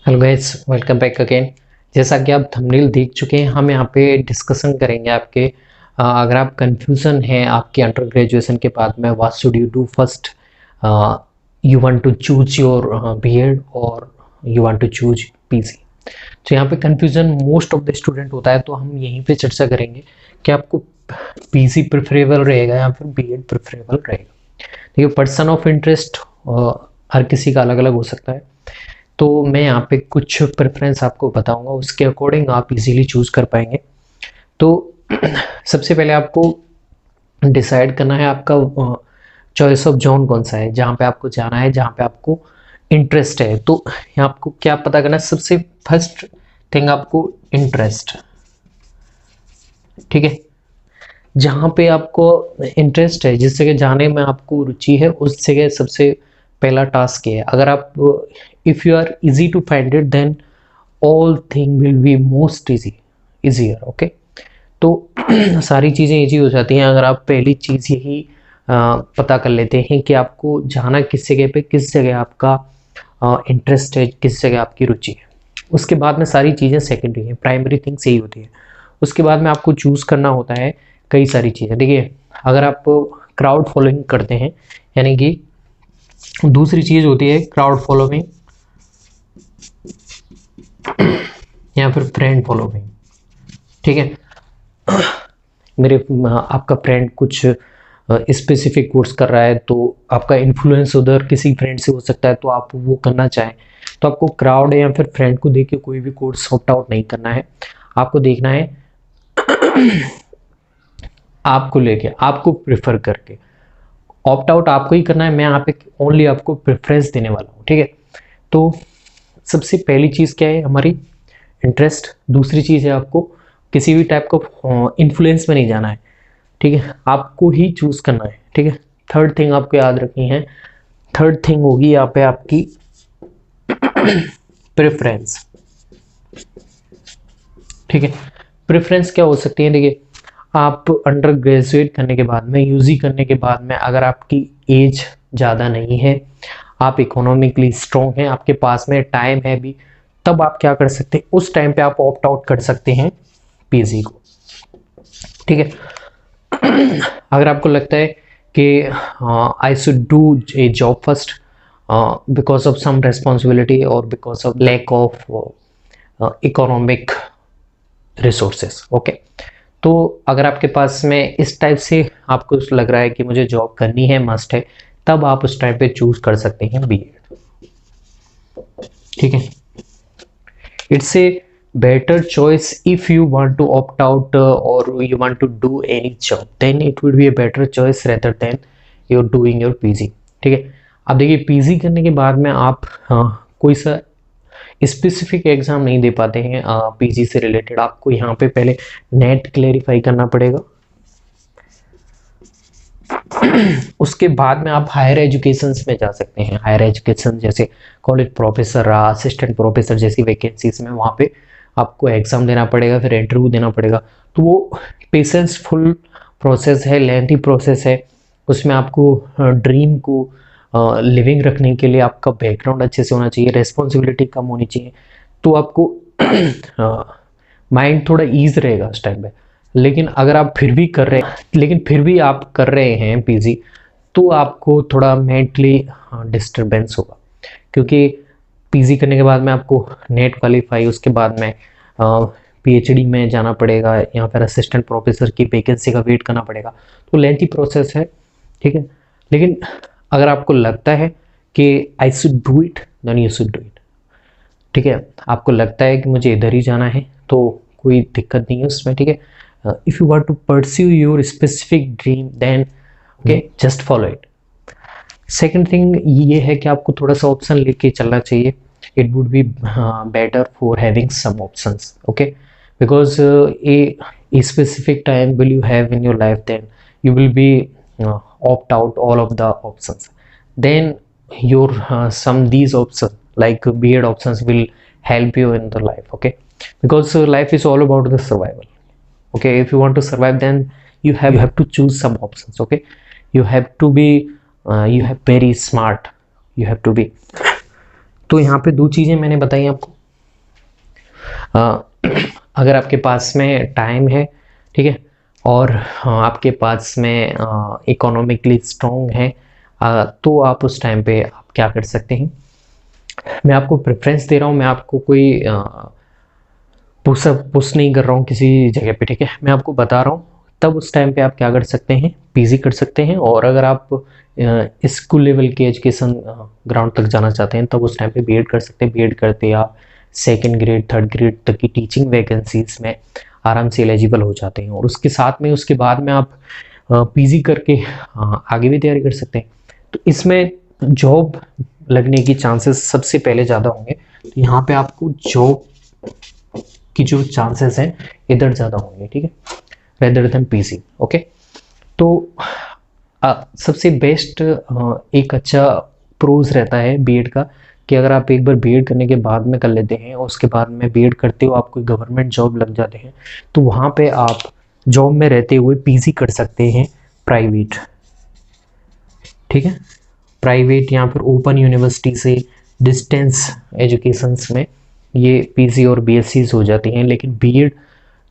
Hello guys, welcome back again. जैसा कि आप थंबनेल देख चुके हैं, हम यहाँ पे डिस्कशन करेंगे आपके अगर आप कंफ्यूजन है आपके अंडर ग्रेजुएशन के बाद में what should you do first, you want to choose your BEd और you want to choose PG. तो यहाँ पे confusion most of the student होता है, तो हम यहीं पे चर्चा करेंगे कि आपको पीजी प्रेफरेबल रहेगा या फिर बीएड प्रेफरेबल रहेगा। देखिए, पर्सन ऑफ इंटरेस्ट हर किसी का अलग अलग हो सकता है, तो मैं यहाँ पे कुछ प्रेफरेंस आपको बताऊंगा, उसके अकॉर्डिंग आप इजीली चूज कर पाएंगे। तो सबसे पहले आपको डिसाइड करना है आपका चॉइस ऑफ जोन कौन सा है, जहाँ पे आपको जाना है, जहाँ पे आपको इंटरेस्ट है। तो यहाँ आपको क्या पता करना है, सबसे फर्स्ट थिंग आपको इंटरेस्ट, ठीक है। जहाँ पे आपको इंटरेस्ट है, जिस जगह जाने में आपको रुचि है, उस जगह सबसे पहला टास्क है। अगर आप if you are easy to find it, then all thing will be most easier, okay. तो सारी चीज़ें इजी हो जाती हैं अगर आप पहली चीज़ यही पता कर लेते हैं कि आपको जाना किस जगह पे, किस जगह आपका इंटरेस्ट है, किस जगह आपकी रुचि है। उसके बाद में सारी चीज़ें सेकेंडरी हैं, प्राइमरी थिंग्स यही होती है। उसके बाद में आपको चूज़ करना होता है कई सारी चीज़ें। देखिए, अगर आप क्राउड फॉलोइंग करते हैं, यानी कि दूसरी चीज़ होती है क्राउड फॉलोइंग या फिर फ्रेंड फॉलोइंग, ठीक है। मेरे आपका फ्रेंड कुछ स्पेसिफिक कोर्स कर रहा है, तो आपका इन्फ्लुएंस उधर किसी फ्रेंड से हो सकता है, तो आप वो करना चाहें, तो आपको क्राउड या फिर फ्रेंड को देख के कोई भी कोर्स ऑप्ट आउट नहीं करना है। आपको देखना है आपको लेके, आपको प्रेफर करके ऑप्ट आउट आपको ही करना है। मैं यहाँ पे ओनली आपको प्रेफरेंस देने वाला हूँ, ठीक है। तो सबसे पहली चीज़ क्या है, हमारी इंटरेस्ट। दूसरी चीज़ है आपको किसी भी टाइप को इन्फ्लुएंस में नहीं जाना है, ठीक है, आपको ही चूज करना है, ठीक है। थर्ड थिंग आपको याद रखनी है, थर्ड थिंग होगी यहाँ पे आपकी प्रेफरेंस, ठीक है। प्रेफरेंस क्या हो सकती है, देखिए, आप अंडर ग्रेजुएट करने के बाद में, यूजी करने के बाद में, अगर आपकी एज ज़्यादा नहीं है, आप इकोनॉमिकली स्ट्रॉन्ग हैं, आपके पास में टाइम है भी, तब आप क्या कर सकते हैं, उस टाइम पे आप ऑप्ट आउट कर सकते हैं पीजी को, ठीक है। अगर आपको लगता है कि I should do a job first because of some responsibility और because of lack of economic resources, okay. तो अगर आपके पास में इस टाइप से आपको लग रहा है कि मुझे जॉब करनी है, मस्ट है, तब आप उस टाइम पे चूज कर सकते हैं बीएड, ठीक है। It's a better choice if you want to opt out or you want to do any job, then it would be a better choice rather than you're doing your PG, ठीक है। अब देखिए, PG करने के बाद में आप कोई सा स्पेसिफिक एग्जाम नहीं दे पाते हैं पीजी से रिलेटेड। आपको यहाँ पे पहले नेट क्लेरिफाई करना पड़ेगा, उसके बाद में आप हायर एजुकेशन में जा सकते हैं। हायर एजुकेशन जैसे कॉलेज प्रोफेसर, असिस्टेंट प्रोफेसर जैसी वैकेंसीज में वहाँ पे आपको एग्जाम देना पड़ेगा, फिर इंटरव्यू देना पड़ेगा। तो वो पेशेंसफुल प्रोसेस है, लेंथी प्रोसेस है। उसमें आपको ड्रीम को लिविंग रखने के लिए आपका बैकग्राउंड अच्छे से होना चाहिए, रेस्पॉन्सिबिलिटी कम होनी चाहिए, तो आपको माइंड थोड़ा ईज रहेगा उस टाइम पे। लेकिन अगर आप फिर भी कर रहे हैं, लेकिन फिर भी आप कर रहे हैं पीजी, तो आपको थोड़ा मेंटली डिस्टरबेंस होगा, क्योंकि पीजी करने के बाद में आपको नेट क्वालिफाई, उसके बाद में पीएचडी में जाना पड़ेगा या फिर असिस्टेंट प्रोफेसर की वैकेंसी का वेट करना पड़ेगा। तो लेंथी प्रोसेस है, ठीक है। लेकिन अगर आपको लगता है कि I should do it, then you should do it, ठीक है। आपको लगता है कि मुझे इधर ही जाना है, तो कोई दिक्कत नहीं है उसमें, ठीक है। If you want to pursue your specific dream, then okay, just follow it. Second thing ये है कि आपको थोड़ा सा ऑप्शन लेके चलना चाहिए। It would be better for having some options, okay, because a specific time will you have in your life, then you will be opt out all of the options, then your some these options like beard options will help you in the life, okay, because life is all about the survival, okay. If you want to survive, then you have to choose some options, okay. You have to be you have very smart, you have to be, तो यहाँ पे दो चीज़ें मैंने बताई आपको। अगर आपके पास में टाइम है, ठीक है, और आपके पास में इकोनॉमिकली स्ट्रॉन्ग है, तो आप उस टाइम पे आप क्या कर सकते हैं। मैं आपको प्रेफरेंस दे रहा हूँ, मैं आपको कोई पुश नहीं कर रहा हूँ किसी जगह पे, ठीक है, मैं आपको बता रहा हूँ। तब उस टाइम पे आप क्या कर सकते हैं, पीजी कर सकते हैं। और अगर आप स्कूल लेवल के एजुकेशन ग्राउंड तक जाना चाहते हैं तब उस टाइम पे बीएड कर सकते हैं। बीएड करते आप सेकंड ग्रेड थर्ड ग्रेड तक की टीचिंग वैकेंसीज में आराम से एलिजिबल हो जाते हैं। और उसके साथ में उसके बाद में आप पीजी करके आगे भी तैयारी कर सकते हैं। तो इसमें जॉब लगने की चांसेस सबसे पहले ज़्यादा होंगे। तो यहाँ पे आपको जॉब की जो चांसेस हैं इधर ज़्यादा होंगे, ठीक है, रेदर देन पीसी। ओके, तो सबसे बेस्ट एक अच्छा प्रोज रहता है बीएड का कि अगर आप एक बार बीएड करने के बाद में कर लेते हैं और उसके बाद में बीएड करते हो आपको गवर्नमेंट जॉब लग जाते हैं, तो वहाँ पे आप जॉब में रहते हुए पीजी कर सकते हैं प्राइवेट, ठीक है, प्राइवेट या फिर ओपन यूनिवर्सिटी से डिस्टेंस एजुकेशंस में ये पीजी और बीएससी हो जाती हैं। लेकिन बीएड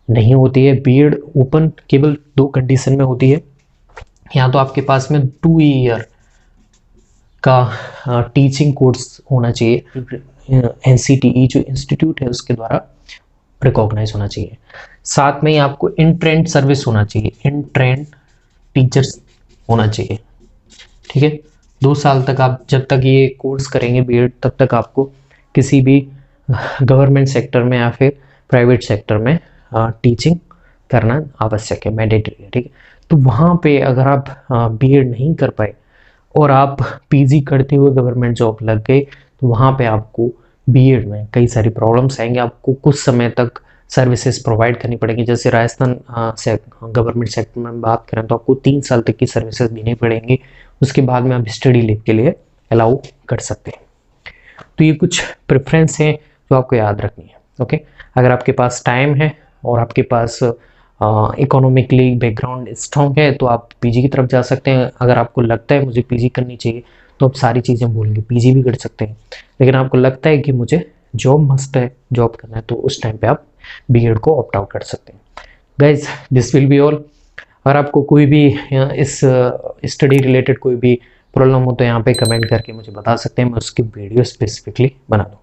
नहीं होती है। बीएड ओपन केवल दो कंडीशन में होती है, या तो आपके पास में 2 ईयर का टीचिंग कोर्स होना चाहिए, एनसीटीई जो इंस्टीट्यूट है उसके द्वारा रिकॉग्नाइज होना चाहिए। साथ में ही आपको इन ट्रेंड सर्विस होना चाहिए, इन ट्रेंड टीचर्स होना चाहिए, ठीक है। 2 साल तक आप जब तक ये कोर्स करेंगे बीएड तब तक आपको किसी भी गवर्नमेंट सेक्टर में या फिर प्राइवेट सेक्टर में टीचिंग करना आवश्यक है, मैंडेटरी है, ठीक है। तो वहाँ पे अगर आप बीएड नहीं कर पाए और आप पीजी करते हुए गवर्नमेंट जॉब लग गए, तो वहाँ पे आपको बीएड में कई सारी प्रॉब्लम्स आएंगे। आपको कुछ समय तक सर्विसेज प्रोवाइड करनी पड़ेगी। जैसे राजस्थान से गवर्नमेंट सेक्टर में बात करें तो आपको 3 साल तक की सर्विसेज देनी पड़ेंगी। उसके बाद में आप स्टडी लीव के लिए अलाउ कर सकते हैं। तो ये कुछ प्रेफरेंस हैं जो आपको याद रखनी है। ओके, अगर आपके पास टाइम है और आपके पास इकोनॉमिकली बैकग्राउंड स्ट्रॉन्ग है तो आप पीजी की तरफ जा सकते हैं। अगर आपको लगता है मुझे पीजी करनी चाहिए तो आप सारी चीज़ें भूल के पीजी भी कर सकते हैं। लेकिन आपको लगता है कि मुझे जॉब मस्ट है, जॉब करना है, तो उस टाइम पे आप बीएड को ऑप्ट आउट कर सकते हैं। Guys, this will be all. अगर आपको कोई भी इस स्टडी रिलेटेड कोई भी प्रॉब्लम हो तो यहाँ पे कमेंट करके मुझे बता सकते हैं, मैं उसकी वीडियो स्पेसिफिकली बना दूँ।